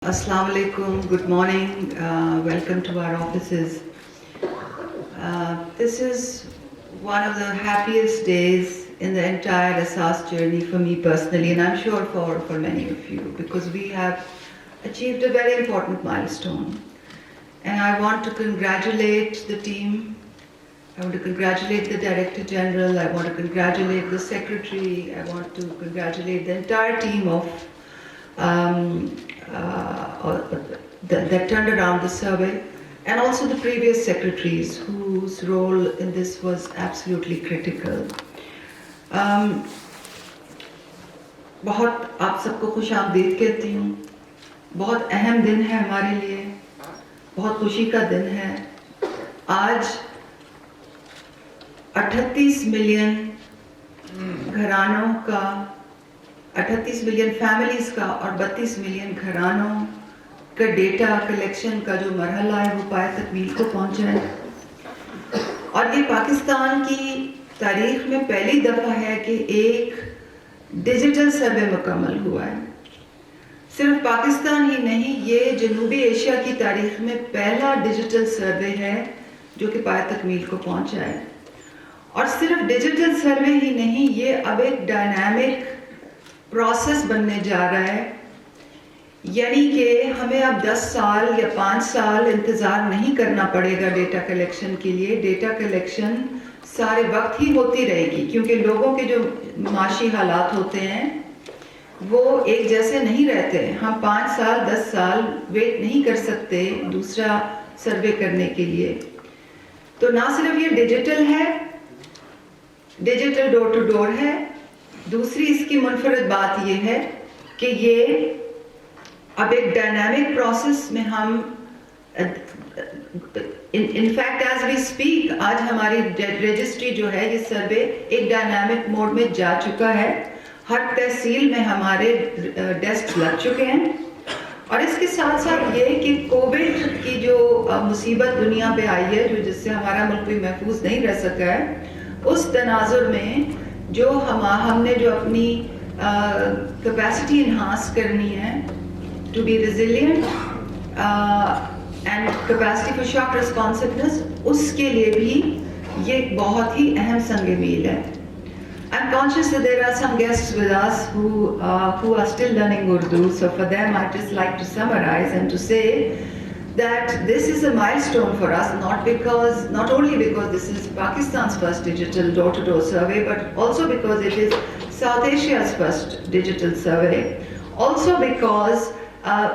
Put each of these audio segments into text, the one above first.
Assalamu alaikum, good morning, welcome to our offices. This is one of the happiest days in the entire Asas journey for me personally, and I'm sure for many of you, because we have achieved a very important milestone. And I want to congratulate the team, I want to congratulate the Director General, I want to congratulate the Secretary, I want to congratulate the entire team of that turned around the survey, and also the previous secretaries whose role in this was absolutely critical. बहुत आप सबको खुश आमदीद कहती हूँ. बहुत अहम दिन है हमारे लिए, बहुत खुशी का दिन है. आज 38 मिलियन घरानों का, 38 मिलियन फैमिलीज़ का और 32 मिलियन घरानों का डेटा कलेक्शन का जो मरहला है वो पाए तकमील को पहुंचा है. और ये पाकिस्तान की तारीख में पहली दफ़ा है कि एक डिजिटल सर्वे मुकम्मल हुआ है. सिर्फ पाकिस्तान ही नहीं, ये जनूबी एशिया की तारीख में पहला डिजिटल सर्वे है जो कि पाए तकमील को पहुंचा है. और सिर्फ डिजिटल सर्वे ही नहीं, ये अब एक डायनामिक प्रोसेस बनने जा रहा है. यानी कि हमें अब 10 साल या 5 साल इंतज़ार नहीं करना पड़ेगा डेटा कलेक्शन के लिए. डेटा कलेक्शन सारे वक्त ही होती रहेगी, क्योंकि लोगों के जो माशी हालात होते हैं वो एक जैसे नहीं रहते. हम 5 साल 10 साल वेट नहीं कर सकते दूसरा सर्वे करने के लिए. तो ना सिर्फ ये डिजिटल है, डिजिटल डोर टू डोर है, दूसरी इसकी मुनफरद बात ये है कि ये अब एक डायनामिक प्रोसेस में हम इनफैक्ट एज वी स्पीक आज हमारी रजिस्ट्री जो है, ये सर्वे एक डायनामिक मोड में जा चुका है. हर तहसील में हमारे डेस्क लग चुके हैं. और इसके साथ साथ ये कि कोविड की जो मुसीबत दुनिया पे आई है, जो जिससे हमारा मुल्क भी महफूज नहीं रह सका है, उस तनाजुर में जो हमने जो अपनी कैपेसिटी इन्हांस करनी है to be resilient and capacity for shock responsiveness, उसके लिए भी ये एक बहुत ही अहम संग मील है. I am conscious that there are some guests with us who are still learning Urdu, so for them I just like to summarize and to say that this is a milestone for us, not only because this is Pakistan's first digital door-to-door survey, but also because it is South Asia's first digital survey. Also because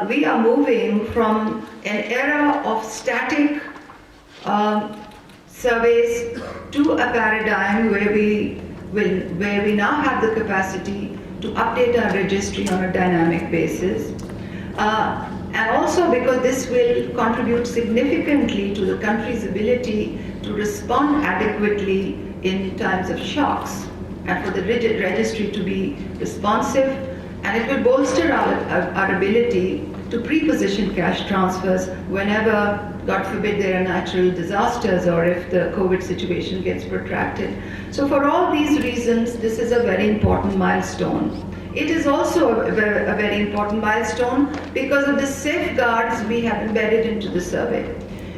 we are moving from an era of static surveys to a paradigm where we now have the capacity to update our registry on a dynamic basis. And also because this will contribute significantly to the country's ability to respond adequately in times of shocks, and for the registry to be responsive, and it will bolster our ability to pre-position cash transfers whenever, God forbid, there are natural disasters or if the COVID situation gets protracted. So for all these reasons, this is a very important milestone. It is also a very important milestone because of the safeguards we have embedded into the survey.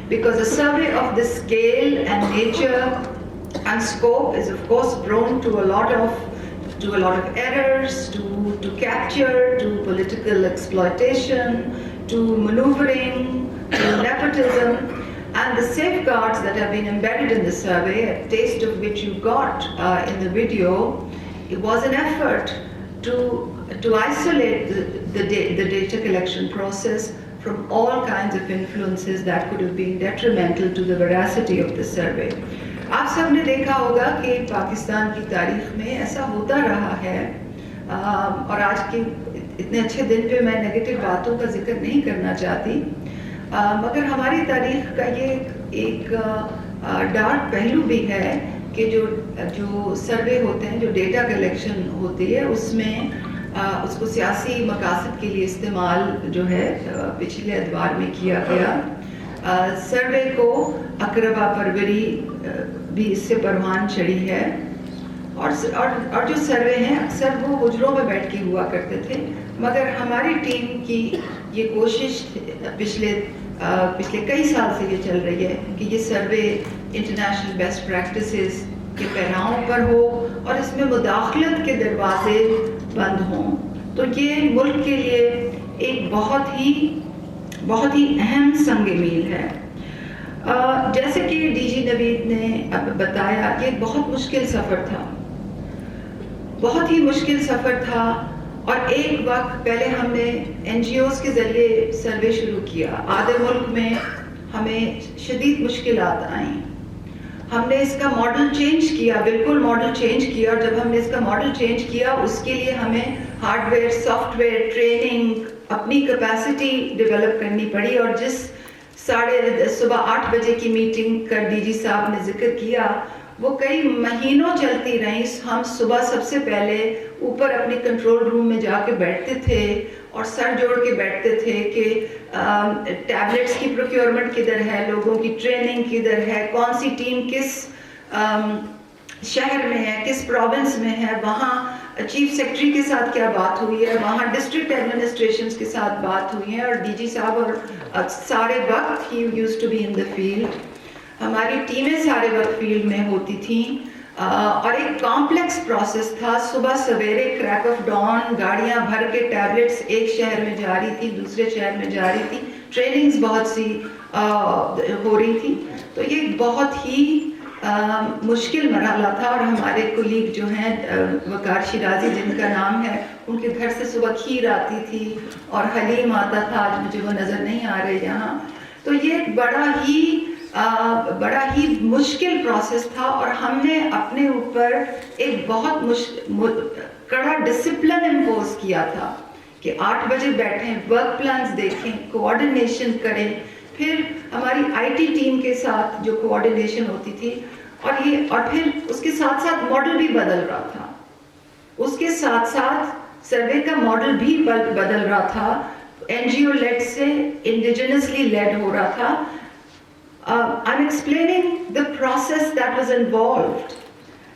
Because a survey of this scale and nature and scope is of course prone to a lot of errors, to capture, to political exploitation, to maneuvering, to nepotism. And the safeguards that have been embedded in the survey, a taste of which you got in the video, it was an effort to isolate the data collection process from all kinds of influences that could have been detrimental to the veracity of the survey. आप सब ने देखा होगा कि पाकिस्तान की तारीख में ऐसा होता रहा है, और आज के इतने अच्छे दिन पे मैं नेगेटिव बातों का जिक्र नहीं करना चाहती, मगर हमारी तारीख का ये एक डार्क पहलू भी है कि जो सर्वे होते हैं, जो डेटा कलेक्शन होती है, उसमें उसको सियासी मकासद के लिए इस्तेमाल जो है पिछले अदवार में किया गया. सर्वे को अकरबा परवरी भी इससे परवान चढ़ी है. और जो सर्वे हैं अक्सर वो हुजरों में बैठ के हुआ करते थे, मगर हमारी टीम की یہ کوشش پچھلے کئی سال سے یہ چل رہی ہے کہ یہ سروے انٹرنیشنل بیسٹ پریکٹسز کے پیراؤں پر ہو اور اس میں مداخلت کے دروازے بند ہوں. تو یہ ملک کے لیے ایک بہت ہی اہم سنگ میل ہے. جیسے کہ ڈی جی نوید نے اب بتایا، یہ بہت مشکل سفر تھا، بہت ہی مشکل سفر تھا. اور ایک وقت پہلے ہم نے این جی اوز کے ذریعے سروے شروع کیا. آدھے ملک میں ہمیں شدید مشکلات آئیں. ہم نے اس کا ماڈل چینج کیا، بالکل ماڈل چینج کیا. اور جب ہم نے اس کا ماڈل چینج کیا، اس کے لیے ہمیں hard where, soft where, training, اپنی کیپیسٹی ڈیولپ کرنی پڑی. اور جس صبح 8 بجے کی میٹنگ کا ڈی جی صاحب نے ذکر کیا، وہ کئی مہینوں چلتی رہیں. ہم صبح سب سے پہلے اوپر اپنے کنٹرول روم میں جا کے بیٹھتے تھے اور سر جوڑ کے بیٹھتے تھے کہ ٹیبلٹس کی پروکیورمنٹ کدھر ہے، لوگوں کی ٹریننگ کدھر ہے، کون سی ٹیم کس شہر میں ہے، کس پروونس میں ہے، وہاں چیف سیکرٹری کے ساتھ کیا بات ہوئی ہے، وہاں ڈسٹرکٹ ایڈمنسٹریشنز کے ساتھ بات ہوئی ہے. اور ڈی جی صاحب اور سارے وقت ہی used to be in the field. ہماری ٹیمیں سارے وقت فیلڈ میں ہوتی تھیں. اور ایک کمپلیکس پروسیس تھا. صبح سویرے کریک آف ڈان گاڑیاں بھر کے ٹیبلٹس ایک شہر میں جا رہی تھی، دوسرے شہر میں جا رہی تھی. ٹریننگز بہت سی ہو رہی تھی. تو یہ بہت ہی مشکل مرحلہ تھا. اور ہمارے کولیگ جو ہیں وقار شیرازی جن کا نام ہے، ان کے گھر سے صبح کھیر آتی تھی اور حلیم آتا تھا. آج مجھے وہ نظر نہیں آ رہے یہاں. تو یہ بڑا ہی مشکل پروسیس تھا. اور ہم نے اپنے اوپر ایک بہت کڑا ڈسپلن امپوز کیا تھا کہ 8 بجے بیٹھیں، ورک پلانز دیکھیں، کوآرڈینیشن کریں. پھر ہماری آئی ٹی ٹیم کے ساتھ جو کوآرڈینیشن ہوتی تھی، اور پھر اس کے ساتھ ساتھ ماڈل بھی بدل رہا تھا. اس کے ساتھ ساتھ سروے کا ماڈل بھی بدل رہا تھا. این جی او لیڈ سے انڈیجنسلی لیڈ ہو رہا تھا. I'm explaining the process that was involved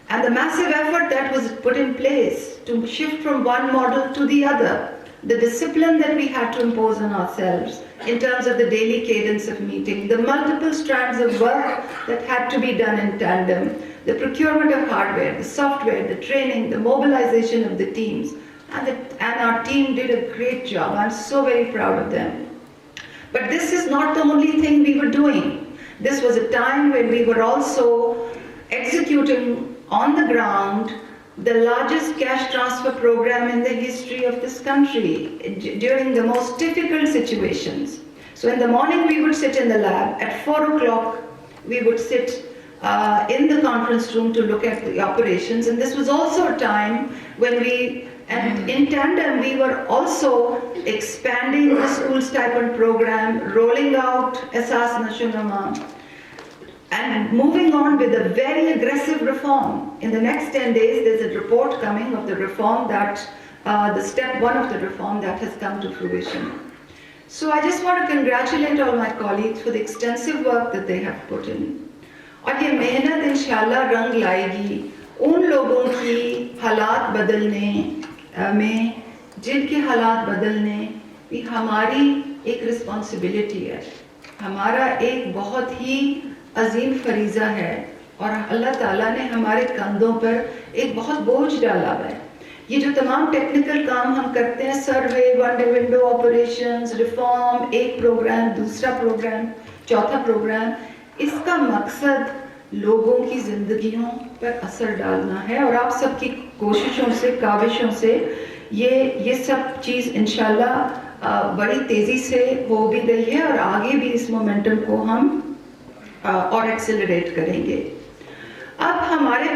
and the massive effort that was put in place to shift from one model to the other. The discipline that we had to impose on ourselves in terms of the daily cadence of meeting, the multiple strands of work that had to be done in tandem, the procurement of hardware, the software, the training, the mobilization of the teams. And our team did a great job. I'm so very proud of them. But this is not the only thing we were doing. This was a time when we were also executing on the ground the largest cash transfer program in the history of this country during the most difficult situations. So in the morning we would sit in the lab. At 4 o'clock we would sit in the conference room to look at the operations. And this was also a time when and in tandem we were also expanding the school stipend program, rolling out Asas Nashunama, and moving on with a very aggressive reform. In the next 10 days there's a report coming of the reform that the step 1 of the reform that has come to fruition. So I just want to congratulate all my colleagues for the extensive work that they have put in. اور یہ محنت انشاءاللہ رنگ لائے گی ان لوگوں کی حالات بدلنے میں جن کے حالات بدلنے بھی ہماری ایک رسپانسبلٹی ہے، ہمارا ایک بہت ہی عظیم فریضہ ہے. اور اللہ تعالیٰ نے ہمارے کندھوں پر ایک بہت بوجھ ڈالا ہے. یہ جو تمام ٹیکنیکل کام ہم کرتے ہیں، survey, one day window operations, reform, ایک پروگرام، دوسرا پروگرام، چوتھا پروگرام، اس کا مقصد لوگوں کی زندگیوں پر اثر ڈالنا ہے. اور آپ سب کی کوششوں سے، کاوشوں سے یہ سب چیز انشاءاللہ بڑی تیزی سے ہو بھی رہی ہے. اور آگے بھی اس مومنٹم کو ہم اور ایکسلریٹ کریں گے. اب ہمارے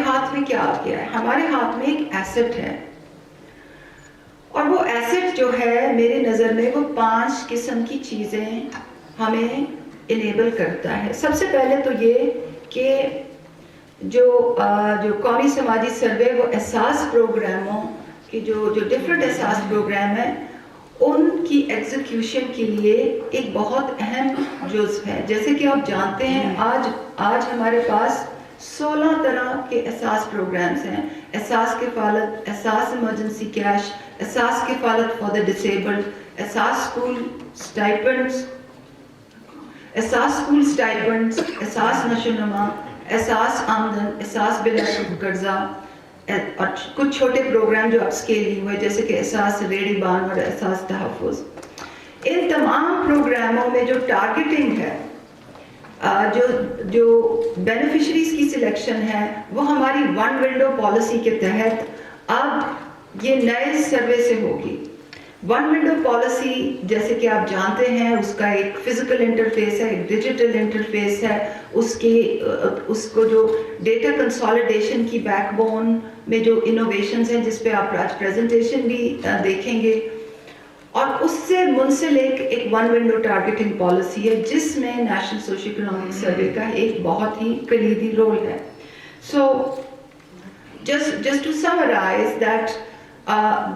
ہاتھ میں کیا آ گیا ہے؟ ہمارے ہاتھ میں ایک ایسٹ ہے. اور وہ ایسٹ جو ہے میرے نظر میں وہ 5 قسم کی چیزیں ہمیں انیبل کرتا ہے. سب سے پہلے تو یہ کہ جو قومی سماجی سروے وہ احساس پروگراموں کی جو ڈفرینٹ احساس پروگرام ہیں ان کی ایگزیکیوشن کے لیے ایک بہت اہم جزو ہے. جیسے کہ آپ جانتے ہیں آج ہمارے پاس 16 طرح کے احساس پروگرامز ہیں. احساس کفالت, احساس ایمرجنسی کیش, احساس کفالت فار دا ڈسیبلڈ, احساس اسکول اسٹائپنڈز, احساس نشو نما, احساس آمدن, احساس بلا سود قرضہ, اور کچھ چھوٹے پروگرام جو اپ اسکیل نہیں ہوئے جیسے کہ احساس ریڑی بان اور احساس تحفظ. ان تمام پروگراموں میں جو ٹارگیٹنگ ہے, جو بینیفیشریز کی سلیکشن ہے, وہ ہماری ون ونڈو پالیسی کے تحت اب یہ نئے سروے سے ہوگی. ون ونڈو پالیسی جیسے کہ آپ جانتے ہیں اس کا ایک فزیکل انٹرفیس ہے, ایک ڈیجیٹل انٹرفیس ہے, اس کو جو ڈیٹا کنسالیڈیشن کی بیک بون میں جو انوویشنز ہیں جس پہ آپ آج پریزنٹیشن بھی دیکھیں گے, اور اس سے منسلک ایک ون ونڈو ٹارگیٹنگ پالیسی ہے جس میں نیشنل سوشل اکنامک سروے کا ایک بہت ہی کلیدی رول ہے. سو just to summarize that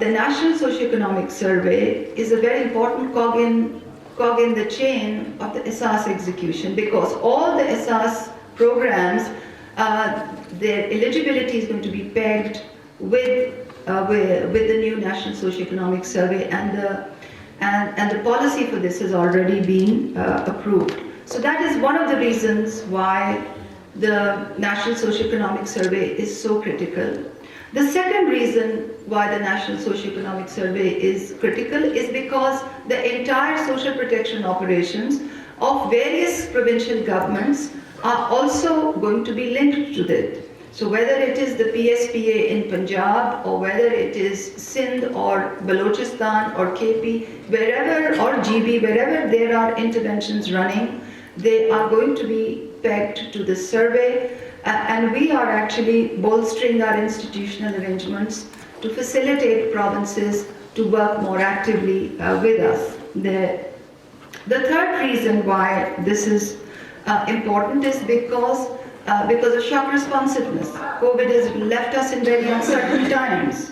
the National Socio-Economic Survey is a very important cog in the chain of the ESAS execution, because all the ESAS programs, their eligibility is going to be pegged with the new National Socio-Economic Survey, and the policy for this has already been approved. So that is one of the reasons why the National Socio-Economic Survey is so critical. The second reason why the National Socio-Economic Survey is critical is because the entire social protection operations of various provincial governments are also going to be linked to it. So whether it is the PSPA in Punjab, or whether it is Sindh or Balochistan or KP, wherever, or GB, wherever there are interventions running, they are going to be pegged to the survey. And we are actually bolstering our institutional arrangements to facilitate provinces to work more actively with us. The third reason why this is important is because of shock responsiveness. COVID has left us in very uncertain times.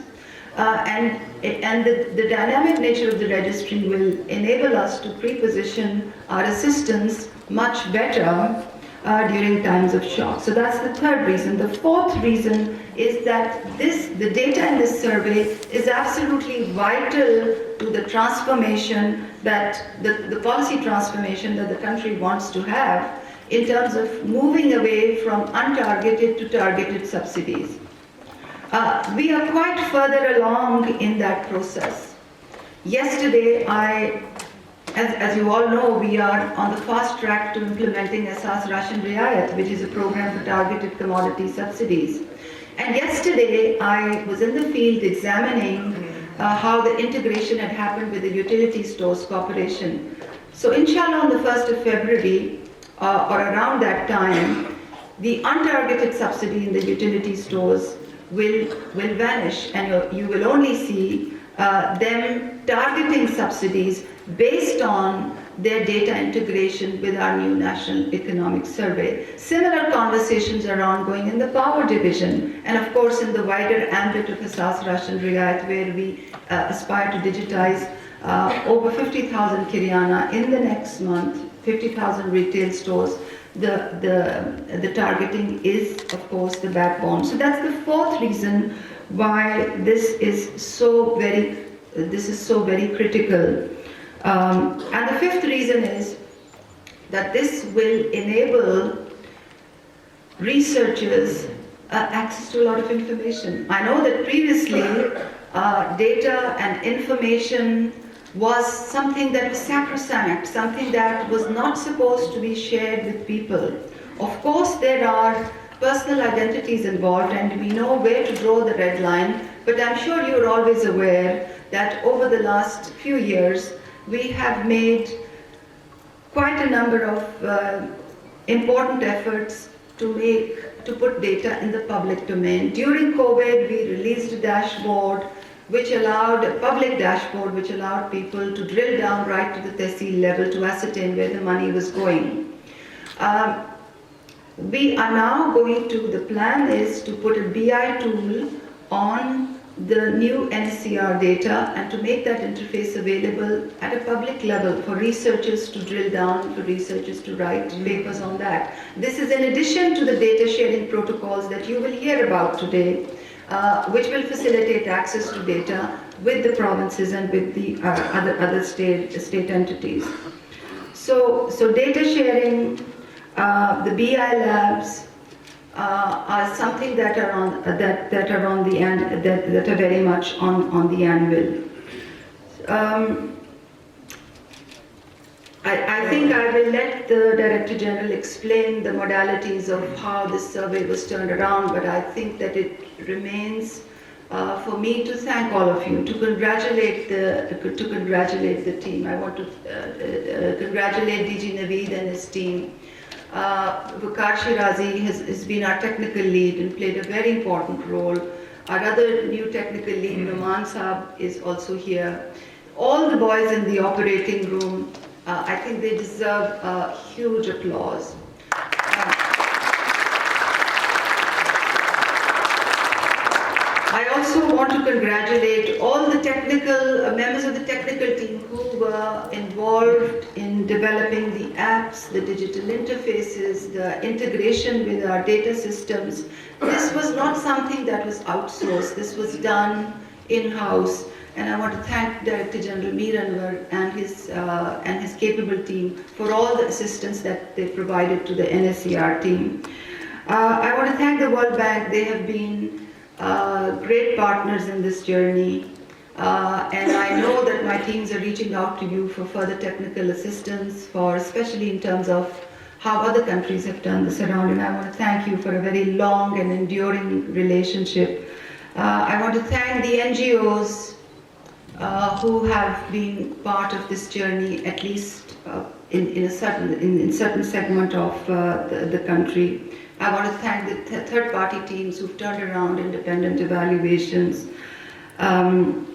And the dynamic nature of the registry will enable us to pre-position our assistance much better during times of shock. So that's the third reason. The fourth reason is that the data in this survey is absolutely vital to the transformation that the policy transformation that the country wants to have in terms of moving away from untargeted to targeted subsidies. We are quite further along in that process. Yesterday, as you all know, we are on the fast track to implementing Ehsaas Rashan Riayat, which is a program for targeted commodity subsidies. And yesterday, I was in the field examining how the integration had happened with the Utility Stores Corporation. So inshallah, on the 1st of February, or around that time, the untargeted subsidy in the utility stores will vanish, and you will only see them targeting subsidies based on their data integration with our new National Economic Survey. Similar conversations are ongoing in the power division, and of course in the wider ambit of Ehsaas Rashan Riayat, where we aspire to digitize over 50,000 Kiryana in the next month, 50,000 retail stores. The targeting is, of course, the backbone. So that's the fourth reason why this is so very critical. And the fifth reason is that this will enable researchers access to a lot of information. I know that previously data and information was something that was sacrosanct, something that was not supposed to be shared with people. Of course, there are personal identities involved, and we know where to draw the red line, but I'm sure you're always aware that over the last few years, we have made quite a number of important efforts to put data in the public domain. During COVID, we released a dashboard, public dashboard, which allowed people to drill down right to the tehsil level to ascertain where the money was going. We are now the plan is to put a BI tool on the new NSCR data and to make that interface available at a public level for researchers to drill down, for researchers to write papers on that. This is in addition to the data sharing protocols that you will hear about today, which will facilitate access to data with the provinces and with the other state entities. So data sharing, the BI labs, are something that are on that are very much on the anvil. I think I will let the Director General explain the modalities of how this survey was turned around, but I think that it remains for me to thank all of you, to congratulate the team. I want to congratulate DG Naveed and his team. Waqar Shirazi has been our technical lead and played a very important role. Our other new technical lead, Noman Saab, is also here. All the boys in the operating room, I think they deserve a huge applause. I also want to congratulate all the technical members of the technical team who were involved in developing the apps, the digital interfaces, the integration with our data systems. This was not something that was outsourced. This was done in-house. And I want to thank Director General Mir Anwar and his capable team for all the assistance that they provided to the NSCR team. I want to thank the World Bank. They have been great partners in this journey, and I know that my teams are reaching out to you for further technical assistance, especially in terms of how other countries have done this around, and I want to thank you for a very long and enduring relationship. I want to thank the NGOs who have been part of this journey, at least in certain segment of the country. I want to thank the third-party teams who've turned around independent evaluations. And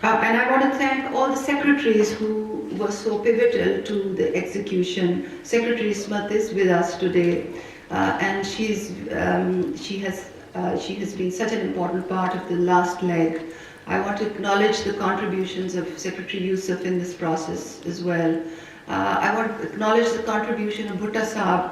I want to thank all the secretaries who were so pivotal to the execution. Secretary Smith is with us today, and she has been such an important part of the last leg. I want to acknowledge the contributions of Secretary Yusuf in this process as well. I want to acknowledge the contribution of Bhutta Saab.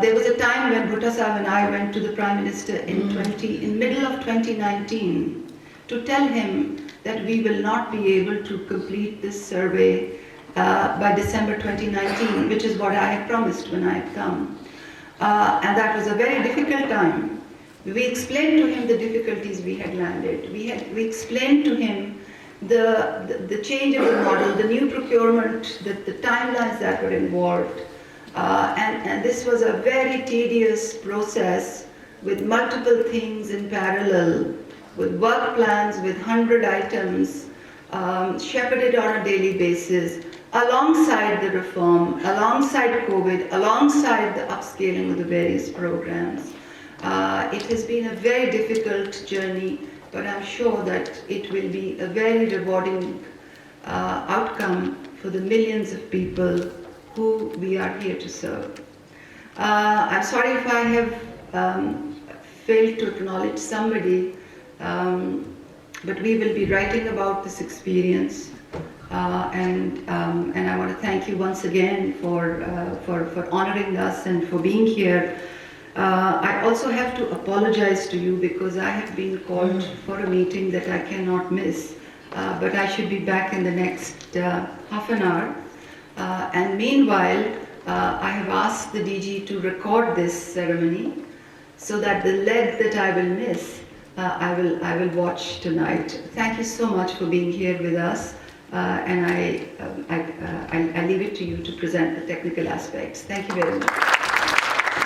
There was a time when Bhutta Saab and I went to the Prime Minister in middle of 2019 to tell him that we will not be able to complete this survey by December 2019, which is what I had promised when I had come. And that was a very difficult time. We explained to him the difficulties we had landed. We explained to him the change of the model, the new procurement, the timelines that were involved. And this was a very tedious process with multiple things in parallel, with work plans, with 100 items, shepherded on a daily basis, alongside the reform, alongside COVID, alongside the upscaling of the various programs. It has been a very difficult journey, but I'm sure that it will be a very rewarding outcome for the millions of people who we are here to serve. I'm sorry if I have failed to acknowledge somebody, but we will be writing about this experience, and I want to thank you once again for honoring us and for being here. I also have to apologize to you because I have been called for a meeting that I cannot miss, but I should be back in the next half an hour. And meanwhile, I have asked the DG to record this ceremony so that the leg that I will miss, I will watch tonight. Thank you so much for being here with us, and I leave it to you to present the technical aspects. Thank you very much.